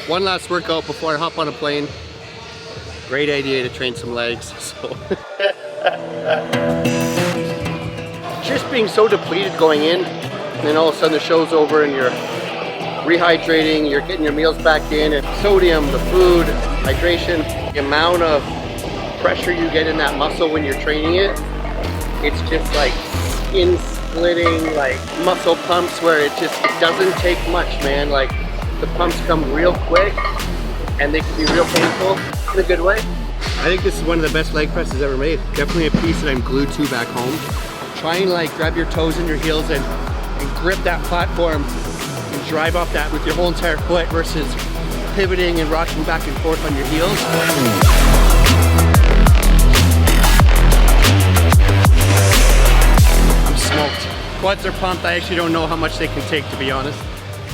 One last workout before I hop on a plane. Great idea to train some legs. So just being so depleted going in, and then all of a sudden the show's over and you're rehydrating, you're getting your meals back in, and sodium, the food, hydration, the amount of pressure you get in that muscle when you're training it, it's just like skin splitting, like muscle pumps where it doesn't take much, man. Like the pumps come real quick and they can be real painful in a good way. I think this is one of the best leg presses ever made. Definitely a piece that I'm glued to back home. Try and like grab your toes and your heels and grip that platform and drive off that with your whole entire foot versus pivoting and rocking back and forth on your heels. I'm smoked. Quads are pumped. I actually don't know how much they can take, to be honest.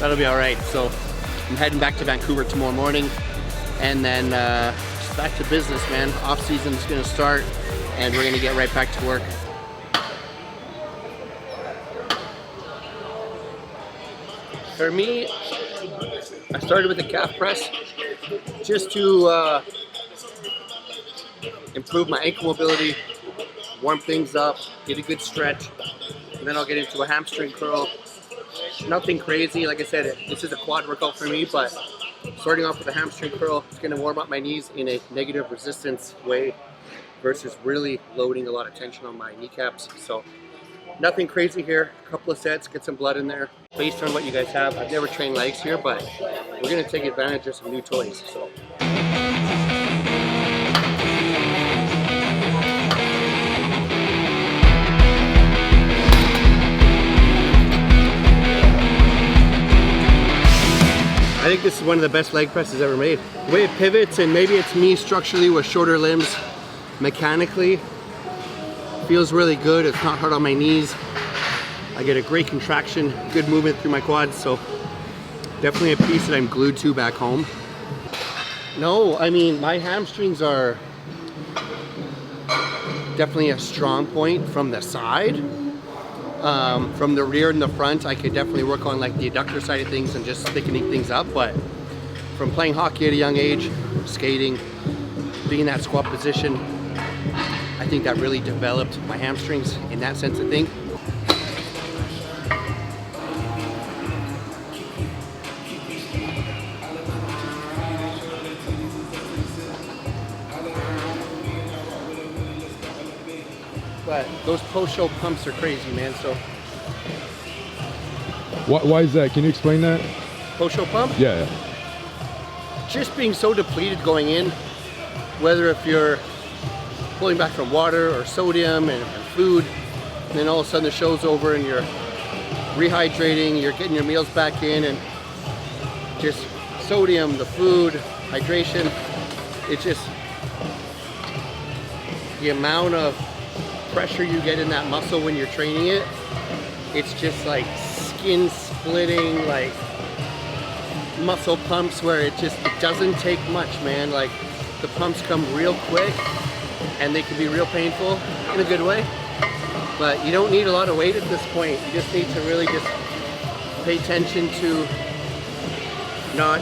That'll be all right. So I'm heading back to Vancouver tomorrow morning, and then just back to business, man. Off season is gonna start, and we're gonna get right back to work. For me, I started with the calf press just to improve my ankle mobility, warm things up, get a good stretch, and then I'll get into a hamstring curl. Nothing crazy, like I said, this is a quad workout for me, but starting off with a hamstring curl, it's gonna warm up my knees in a negative resistance way versus really loading a lot of tension on my kneecaps. So nothing crazy here, a couple of sets, get some blood in there. Based on what you guys have, I've never trained legs here, but we're gonna take advantage of some new toys. So I think this is one of the best leg presses ever made. The way it pivots, and maybe it's me structurally with shorter limbs, mechanically, feels really good. It's not hard on my knees. I get a great contraction, good movement through my quads, so definitely a piece that I'm glued to back home. No, I mean, my hamstrings are definitely a strong point from the side. From the rear and the front, I could definitely work on like the adductor side of things and just thickening things up, but from playing hockey at a young age, skating, being in that squat position, I think that really developed my hamstrings in that sense of thing. But those post-show pumps are crazy, man. So why is that? Can you explain that? Post-show pump? Yeah. Just being so depleted going in, whether if you're pulling back from water or sodium and food, and then all of a sudden the show's over and you're rehydrating, you're getting your meals back in, and just sodium, the food, hydration, it's just the amount of pressure you get in that muscle when you're training it, it's just like skin splitting, like muscle pumps where it doesn't take much, man. Like the pumps come real quick and they can be real painful in a good way, but you don't need a lot of weight at this point. You just need to really just pay attention to not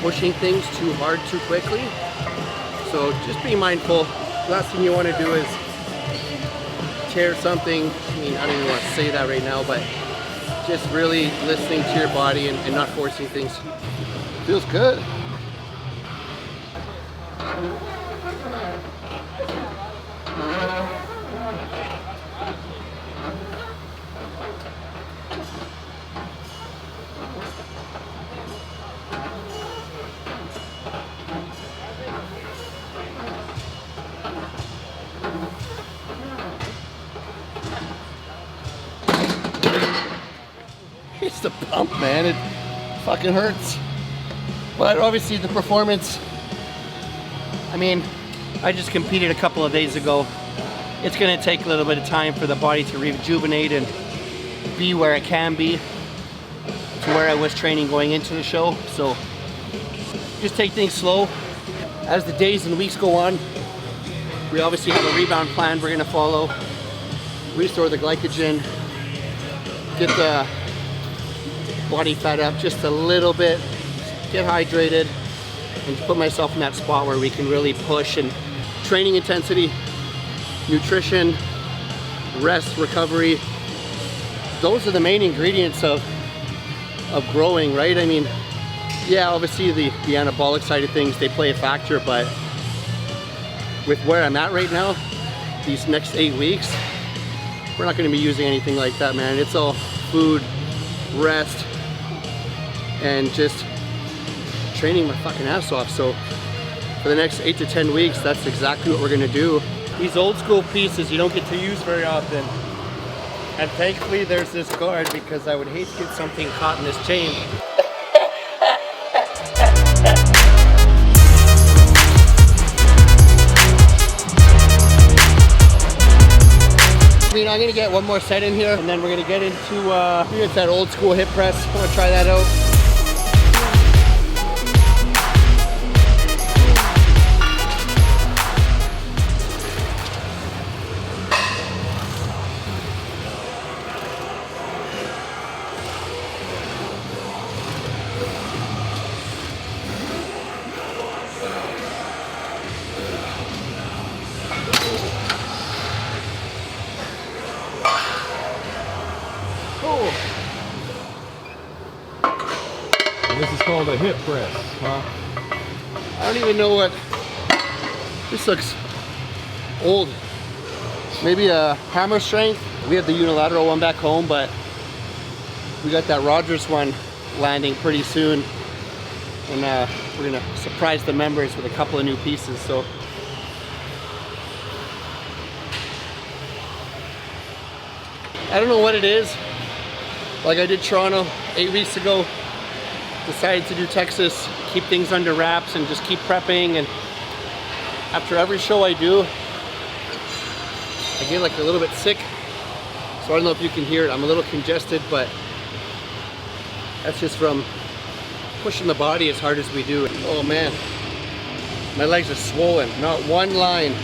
pushing things too hard too quickly. So just be mindful. Last thing you want to do is tear something. I mean, I don't even want to say that right now, but just really listening to your body and not forcing things. Feels good. It's the pump, man. It fucking hurts. But obviously the performance, I mean, I just competed a couple of days ago. It's gonna take a little bit of time for the body to rejuvenate and be where it can be to where I was training going into the show. So just take things slow. As the days and weeks go on, we obviously have a rebound plan we're gonna follow. Restore the glycogen, get the body fat up just a little bit, get hydrated, and put myself in that spot where we can really push. And training intensity, nutrition, rest, recovery, those are the main ingredients of growing, right? I mean, yeah, obviously the anabolic side of things, they play a factor, but with where I'm at right now, these next 8 weeks, we're not going to be using anything like that, man. It's all food, rest, and just training my fucking ass off. So for the next 8 to 10 weeks, that's exactly what we're going to do. These old school pieces you don't get to use very often. And thankfully there's this guard, because I would hate to get something caught in this chain. I mean, I'm gonna get one more set in here, and then we're gonna get into I think it's that old school hip press. I wanna try that out. And this is called a hip press, huh? I don't even know what, this looks old. Maybe a hammer strength. We have the unilateral one back home, but we got that Rogers one landing pretty soon. And we're gonna surprise the members with a couple of new pieces, so. I don't know what it is. Like I did Toronto 8 weeks ago, decided to do Texas, keep things under wraps and just keep prepping. And after every show I do, I get like a little bit sick. So I don't know if you can hear it, I'm a little congested, but that's just from pushing the body as hard as we do. Oh man, my legs are swollen, not one line.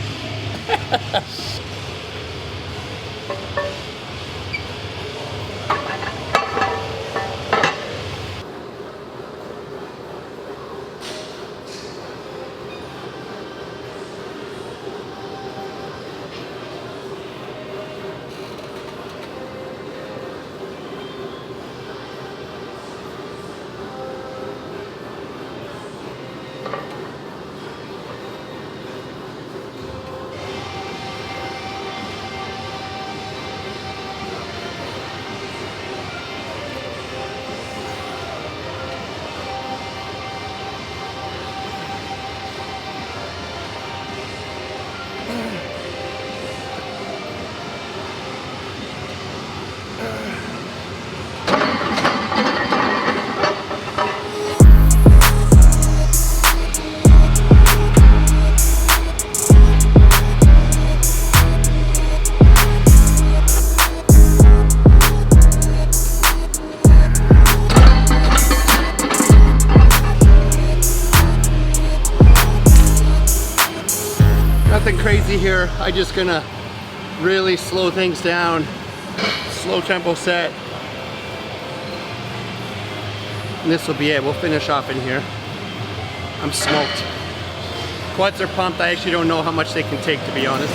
Nothing crazy here. I'm just gonna really slow things down. Slow tempo set. And this will be it. We'll finish off in here. I'm smoked. Quads are pumped. I actually don't know how much they can take, to be honest.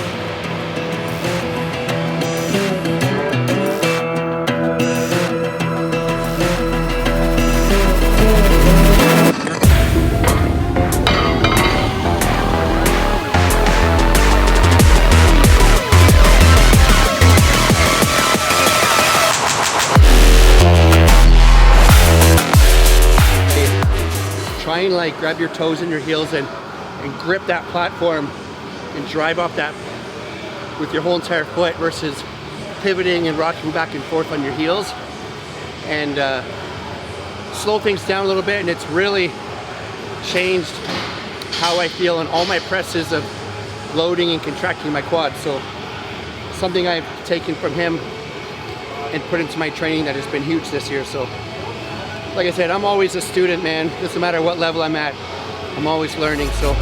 Try and like grab your toes and your heels and grip that platform and drive off that with your whole entire foot versus pivoting and rocking back and forth on your heels. And slow things down a little bit, and it's really changed how I feel on all my presses of loading and contracting my quads. So something I've taken from him and put into my training that has been huge this year. So like I said, I'm always a student, man. Doesn't matter what level I'm at, I'm always learning. So